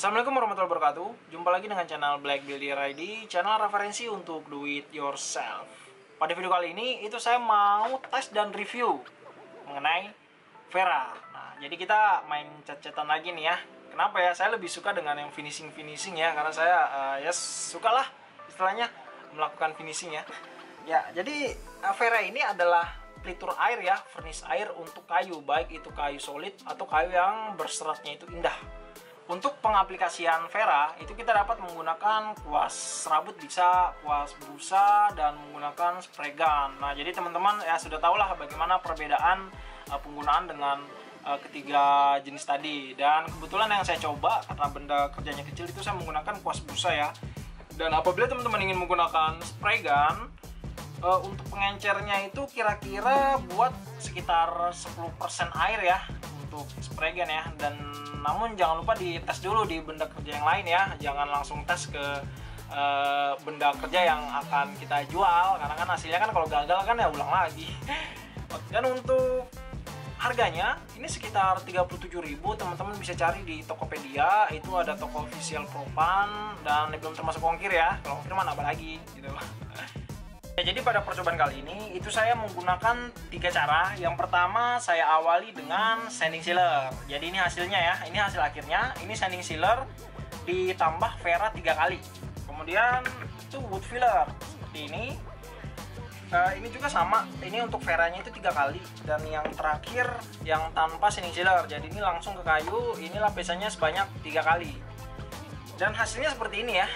Assalamualaikum warahmatullahi wabarakatuh. Jumpa lagi dengan channel Black Builder ID, channel referensi untuk do it yourself. Pada video kali ini itu saya mau tes dan review mengenai Vera. Nah, jadi kita main cat-catan lagi nih ya. Kenapa ya? Saya lebih suka dengan yang finishing ya, karena saya ya sukalah istilahnya melakukan finishing ya. Ya, jadi Vera ini adalah pelitur air ya, furnish air untuk kayu, baik itu kayu solid atau kayu yang berseratnya itu indah. Untuk pengaplikasian Vera itu kita dapat menggunakan kuas serabut, bisa kuas busa, dan menggunakan spray gun. Nah, jadi teman-teman ya sudah tahu lah bagaimana perbedaan penggunaan dengan ketiga jenis tadi. Dan kebetulan yang saya coba karena benda kerjanya kecil itu saya menggunakan kuas busa ya. Dan apabila teman-teman ingin menggunakan spray gun, untuk pengencernya itu kira-kira buat sekitar 10% air ya untuk spray gun ya. Dan namun jangan lupa dites dulu di benda kerja yang lain ya, jangan langsung tes ke benda kerja yang akan kita jual, karena kan hasilnya kan kalau gagal kan ya ulang lagi. Dan untuk harganya ini sekitar 37.000, teman-teman bisa cari di Tokopedia, itu ada toko official Propan, dan belum termasuk ongkir ya, kalau ongkir mana apa lagi gitu. Ya, jadi pada percobaan kali ini itu saya menggunakan 3 cara. Yang pertama saya awali dengan sanding sealer. Jadi ini hasilnya ya, ini hasil akhirnya. Ini sanding sealer ditambah Vera 3 kali. Kemudian itu wood filler seperti ini. Ini juga sama, ini untuk Veranya itu 3 kali. Dan yang terakhir yang tanpa sanding sealer. Jadi ini langsung ke kayu, ini lapisannya sebanyak 3 kali. Dan hasilnya seperti ini ya.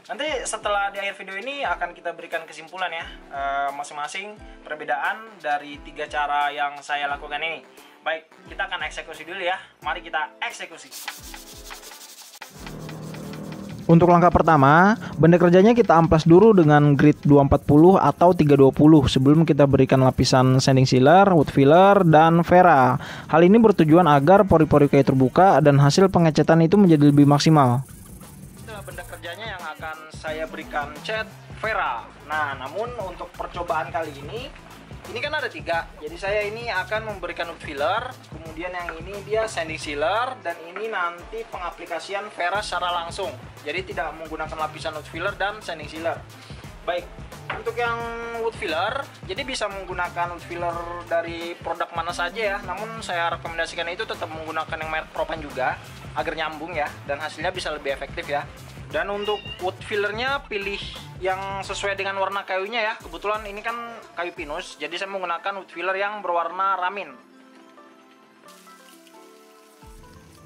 Nanti setelah di akhir video ini akan kita berikan kesimpulan ya, masing-masing perbedaan dari 3 cara yang saya lakukan ini. Baik, kita akan eksekusi dulu ya. Mari kita eksekusi. Untuk langkah pertama, benda kerjanya kita amplas dulu dengan grit 240 atau 320 sebelum kita berikan lapisan sanding sealer, wood filler, dan Vera. Hal ini bertujuan agar pori-pori kayu terbuka dan hasil pengecatan itu menjadi lebih maksimal. Benda kerjanya yang akan saya berikan cat Vera. Nah, namun untuk percobaan kali ini kan ada 3. Jadi saya ini akan memberikan wood filler, kemudian yang ini dia sanding sealer, dan ini nanti pengaplikasian Vera secara langsung. Jadi tidak menggunakan lapisan wood filler dan sanding sealer. Baik, untuk yang wood filler, jadi bisa menggunakan wood filler dari produk mana saja ya. Namun saya rekomendasikan itu tetap menggunakan yang merek Propan juga, agar nyambung ya, dan hasilnya bisa lebih efektif ya. Dan untuk wood fillernya pilih yang sesuai dengan warna kayunya ya. Kebetulan ini kan kayu pinus, jadi saya menggunakan wood filler yang berwarna ramin.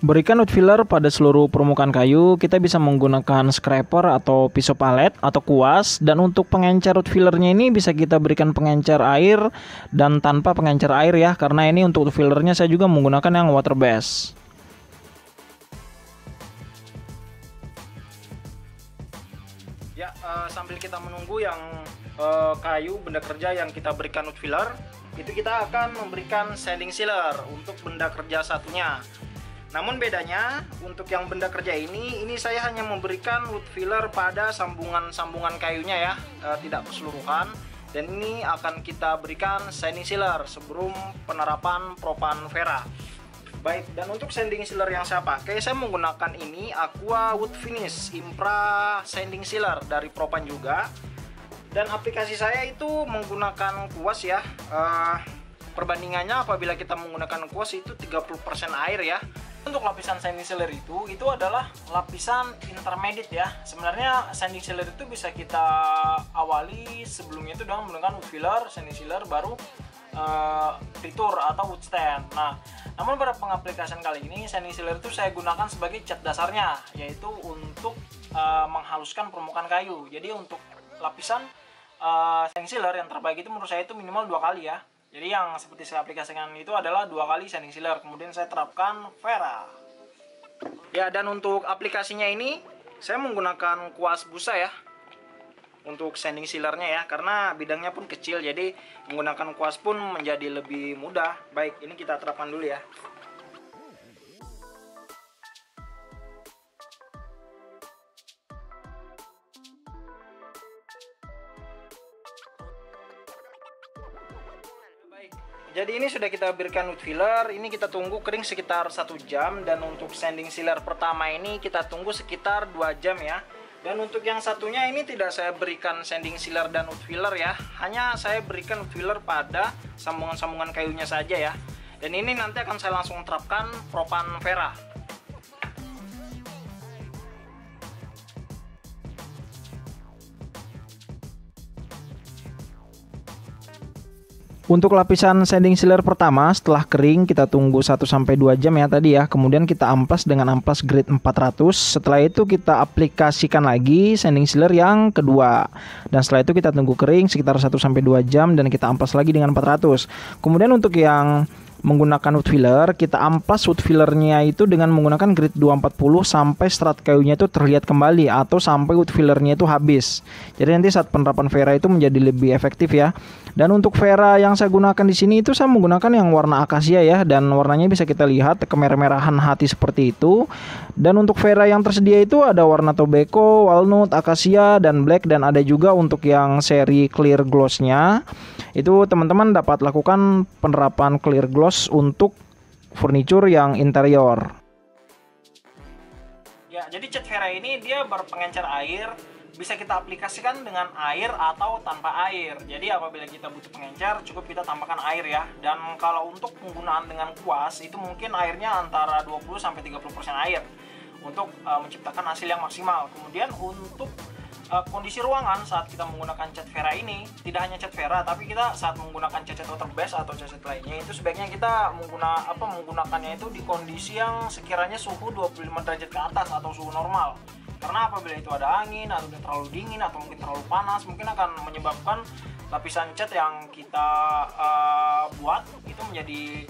Berikan wood filler pada seluruh permukaan kayu. Kita bisa menggunakan scraper atau pisau palet atau kuas. Dan untuk pengencer wood fillernya ini bisa kita berikan pengencer air dan tanpa pengencer air ya, karena ini untuk wood fillernya saya juga menggunakan yang water base. Ya, sambil kita menunggu yang kayu benda kerja yang kita berikan wood filler, itu kita akan memberikan sanding sealer untuk benda kerja satunya. Namun bedanya untuk yang benda kerja ini saya hanya memberikan wood filler pada sambungan-sambungan kayunya ya, tidak keseluruhan. Dan ini akan kita berikan sanding sealer sebelum penerapan Propan Vera. Baik, dan untuk sanding sealer yang saya pakai, saya menggunakan ini Aqua Wood Finish Impra Sanding Sealer dari Propan juga. Dan aplikasi saya itu menggunakan kuas ya. Perbandingannya apabila kita menggunakan kuas itu 30% air ya. Untuk lapisan sanding sealer itu adalah lapisan intermediate ya. Sebenarnya sanding sealer itu bisa kita awali sebelumnya itu dengan menggunakan wood filler, sanding sealer, baru fitur atau wood stand. Nah, namun pada pengaplikasian kali ini sanding sealer itu saya gunakan sebagai cat dasarnya, yaitu untuk menghaluskan permukaan kayu. Jadi untuk lapisan sanding sealer yang terbaik itu menurut saya itu minimal 2 kali ya. Jadi yang seperti saya aplikasikan itu adalah 2 kali sanding sealer, kemudian saya terapkan Vera. Ya, dan untuk aplikasinya ini saya menggunakan kuas busa ya untuk sanding sealernya ya, karena bidangnya pun kecil, jadi menggunakan kuas pun menjadi lebih mudah. Baik, ini kita terapkan dulu ya. jadi ini sudah kita berikan wood filler. Ini kita tunggu kering sekitar 1 jam. Dan untuk sanding sealer pertama ini kita tunggu sekitar 2 jam ya. Dan untuk yang satunya ini tidak saya berikan sanding sealer dan wood filler ya. Hanya saya berikan wood filler pada sambungan-sambungan kayunya saja ya. Dan ini nanti akan saya langsung terapkan propan Vera. Untuk lapisan sanding sealer pertama setelah kering kita tunggu 1-2 jam ya tadi ya. Kemudian kita amplas dengan amplas grade 400. Setelah itu kita aplikasikan lagi sanding sealer yang kedua. Dan setelah itu kita tunggu kering sekitar 1-2 jam dan kita amplas lagi dengan 400. Kemudian untuk yang menggunakan wood filler, kita amplas wood fillernya itu dengan menggunakan grade 240 sampai strat kayunya itu terlihat kembali atau sampai wood fillernya itu habis. Jadi nanti saat penerapan Vera itu menjadi lebih efektif ya. Dan untuk Vera yang saya gunakan di sini itu saya menggunakan yang warna akasia ya, dan warnanya bisa kita lihat kemerah-merahan hati seperti itu. Dan untuk Vera yang tersedia itu ada warna tobacco, walnut, akasia, dan black, dan ada juga untuk yang seri clear gloss-nya. Itu teman-teman dapat lakukan penerapan clear gloss untuk furniture yang interior. Ya, jadi cat Vera ini dia berpengencer air, bisa kita aplikasikan dengan air atau tanpa air. Jadi apabila kita butuh pengencer, cukup kita tambahkan air ya. Dan kalau untuk penggunaan dengan kuas, itu mungkin airnya antara 20-30% air untuk menciptakan hasil yang maksimal. Kemudian untuk kondisi ruangan saat kita menggunakan cat Vera ini, tidak hanya cat Vera, tapi kita saat menggunakan cat water base atau cat lainnya, itu sebaiknya kita menggunakannya itu di kondisi yang sekiranya suhu 25 derajat ke atas atau suhu normal. Karena apabila itu ada angin atau terlalu dingin atau mungkin terlalu panas, mungkin akan menyebabkan lapisan cat yang kita buat itu menjadi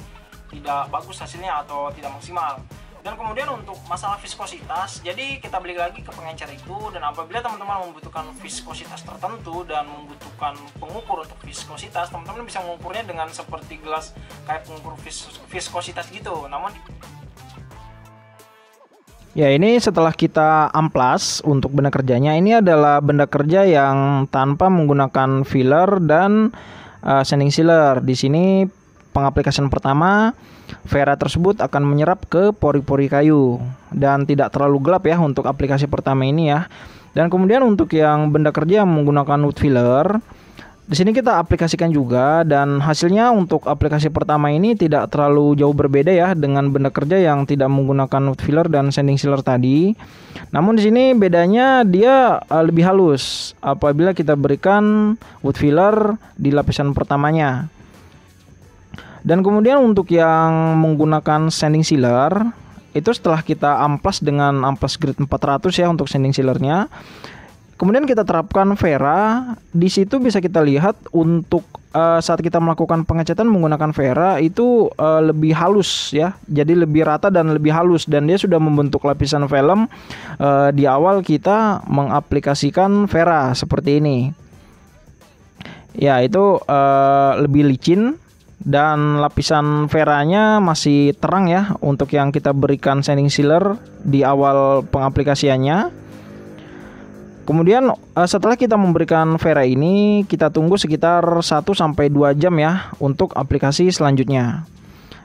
tidak bagus hasilnya atau tidak maksimal. Dan kemudian untuk masalah viskositas, jadi kita balik lagi ke pengencer itu, dan apabila teman-teman membutuhkan viskositas tertentu dan membutuhkan pengukur untuk viskositas, teman-teman bisa mengukurnya dengan seperti gelas kayak pengukur viskositas gitu. Namun ya, ini setelah kita amplas untuk benda kerjanya, ini adalah benda kerja yang tanpa menggunakan filler dan sanding sealer. Di sini pengaplikasian pertama, Vera tersebut akan menyerap ke pori-pori kayu dan tidak terlalu gelap ya untuk aplikasi pertama ini ya. Dan kemudian untuk yang benda kerja yang menggunakan wood filler, di sini kita aplikasikan juga, dan hasilnya untuk aplikasi pertama ini tidak terlalu jauh berbeda ya dengan benda kerja yang tidak menggunakan wood filler dan sanding sealer tadi. Namun di sini bedanya dia lebih halus apabila kita berikan wood filler di lapisan pertamanya. Dan kemudian untuk yang menggunakan sanding sealer, itu setelah kita amplas dengan amplas grade 400 ya untuk sanding sealernya. Kemudian kita terapkan Vera. Di situ bisa kita lihat untuk saat kita melakukan pengecatan menggunakan Vera itu lebih halus ya. Jadi lebih rata dan lebih halus, dan dia sudah membentuk lapisan film di awal kita mengaplikasikan Vera seperti ini. Ya, itu lebih licin. Dan lapisan Veranya masih terang ya untuk yang kita berikan sanding sealer di awal pengaplikasiannya. Kemudian setelah kita memberikan Vera ini, kita tunggu sekitar 1-2 jam ya untuk aplikasi selanjutnya.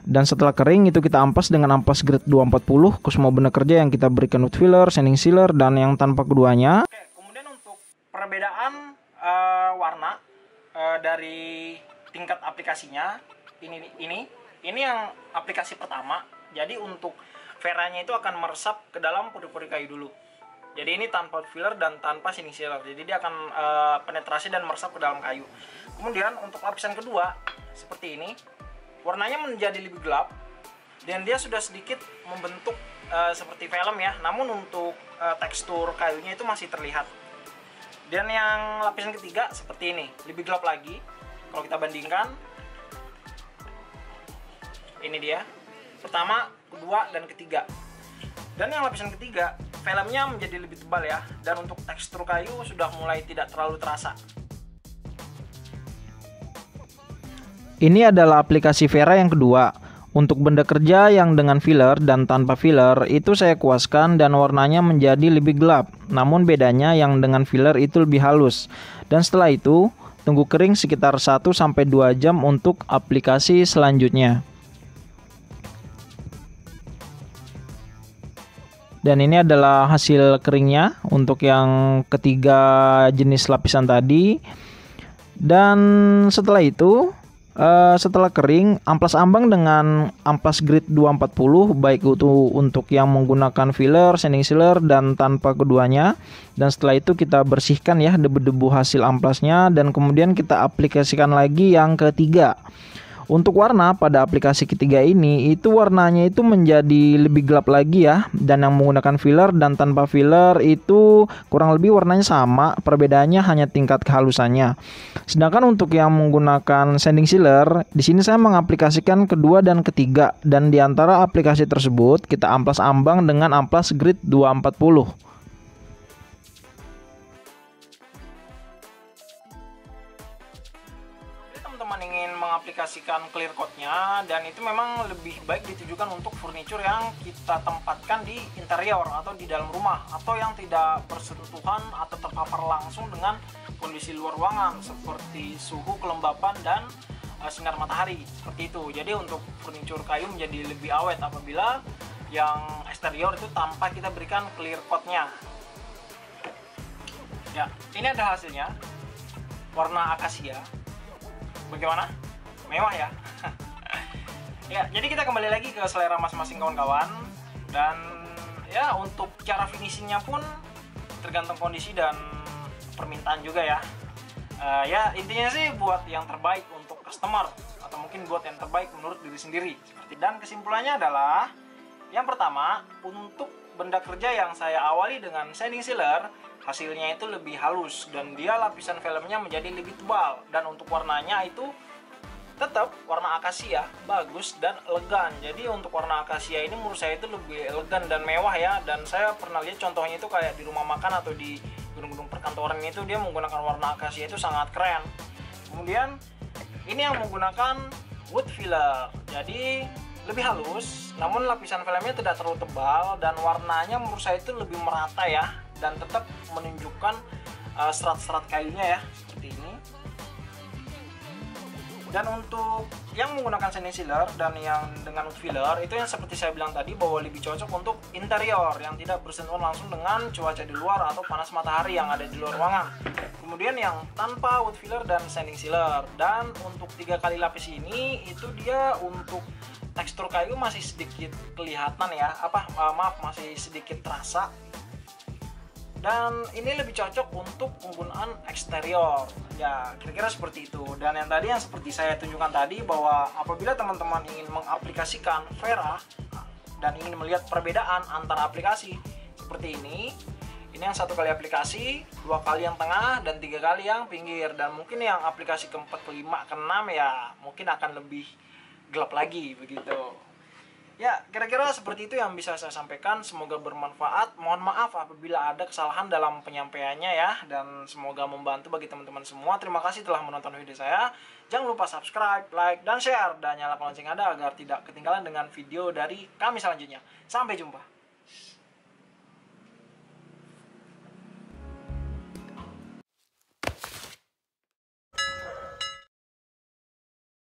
Dan setelah kering itu kita ampas dengan ampas grade 240 ke semua benda kerja yang kita berikan wood filler, sanding sealer, dan yang tanpa keduanya. Oke, kemudian untuk perbedaan warna dari tingkat aplikasinya, ini yang aplikasi pertama. Jadi untuk Veranya itu akan meresap ke dalam pori-pori kayu dulu. Jadi ini tanpa filler dan tanpa sanding sealer. Jadi dia akan penetrasi dan meresap ke dalam kayu. Kemudian untuk lapisan kedua seperti ini, warnanya menjadi lebih gelap dan dia sudah sedikit membentuk seperti film ya. Namun untuk tekstur kayunya itu masih terlihat. Dan yang lapisan ketiga seperti ini, lebih gelap lagi. Kalau kita bandingkan, ini dia pertama, kedua, dan ketiga. Dan yang lapisan ketiga, filmnya menjadi lebih tebal ya. Dan untuk tekstur kayu sudah mulai tidak terlalu terasa. Ini adalah aplikasi Vera yang kedua. Untuk benda kerja yang dengan filler dan tanpa filler itu saya kuaskan dan warnanya menjadi lebih gelap. Namun bedanya yang dengan filler itu lebih halus. Dan setelah itu tunggu kering sekitar 1-2 jam untuk aplikasi selanjutnya. Dan ini adalah hasil keringnya untuk yang ketiga jenis lapisan tadi. Dan setelah itu, setelah kering, amplas ambang dengan amplas grade 240 baik itu untuk yang menggunakan filler, sanding sealer dan tanpa keduanya. Dan setelah itu kita bersihkan ya debu-debu hasil amplasnya dan kemudian kita aplikasikan lagi yang ketiga. Untuk warna pada aplikasi ketiga ini itu warnanya itu menjadi lebih gelap lagi ya, dan yang menggunakan filler dan tanpa filler itu kurang lebih warnanya sama, perbedaannya hanya tingkat kehalusannya. Sedangkan untuk yang menggunakan sanding sealer, di sini saya mengaplikasikan kedua dan ketiga, dan di antara aplikasi tersebut kita amplas ambang dengan amplas grade 240. Teman-teman ingin mengaplikasikan clear coat-nya, dan itu memang lebih baik ditujukan untuk furniture yang kita tempatkan di interior atau di dalam rumah, atau yang tidak bersentuhan atau terpapar langsung dengan kondisi luar ruangan seperti suhu, kelembapan, dan sinar matahari seperti itu. Jadi untuk furniture kayu menjadi lebih awet apabila yang eksterior itu tanpa kita berikan clear coat-nya. Ya, ini ada hasilnya, warna akasia. Bagaimana? Mewah ya. Ya, jadi kita kembali lagi ke selera masing-masing kawan-kawan. Dan ya untuk cara finishingnya pun tergantung kondisi dan permintaan juga ya. Ya intinya sih buat yang terbaik untuk customer, atau mungkin buat yang terbaik menurut diri sendiri. Dan kesimpulannya adalah, yang pertama, untuk benda kerja yang saya awali dengan sanding sealer, hasilnya itu lebih halus dan dia lapisan filmnya menjadi lebih tebal, dan untuk warnanya itu tetap warna akasia, bagus dan elegan. Jadi untuk warna akasia ini menurut saya itu lebih elegan dan mewah ya, dan saya pernah lihat contohnya itu kayak di rumah makan atau di gedung-gedung perkantoran itu dia menggunakan warna akasia itu sangat keren. Kemudian ini yang menggunakan wood filler, jadi lebih halus namun lapisan filmnya tidak terlalu tebal, dan warnanya menurut saya itu lebih merata ya, dan tetap menunjukkan serat-serat kayunya ya seperti ini. Dan untuk yang menggunakan sanding sealer dan yang dengan wood filler itu yang seperti saya bilang tadi, bahwa lebih cocok untuk interior yang tidak bersentuhan langsung dengan cuaca di luar atau panas matahari yang ada di luar ruangan. Kemudian yang tanpa wood filler dan sanding sealer. Dan untuk 3 kali lapis ini itu dia untuk tekstur kayu masih sedikit kelihatan ya, masih sedikit terasa. Dan ini lebih cocok untuk penggunaan eksterior ya, kira-kira seperti itu. Dan yang tadi yang seperti saya tunjukkan tadi, bahwa apabila teman-teman ingin mengaplikasikan Vera dan ingin melihat perbedaan antara aplikasi seperti ini yang 1 kali aplikasi, 2 kali yang tengah, dan 3 kali yang pinggir. Dan mungkin yang aplikasi ke-4, ke-5, ke-6 ya mungkin akan lebih gelap lagi begitu. Ya, kira-kira seperti itu yang bisa saya sampaikan. Semoga bermanfaat. Mohon maaf apabila ada kesalahan dalam penyampaiannya ya, dan semoga membantu bagi teman-teman semua. Terima kasih telah menonton video saya. Jangan lupa subscribe, like, dan share, dan nyalakan lonceng Anda agar tidak ketinggalan dengan video dari kami selanjutnya. Sampai jumpa.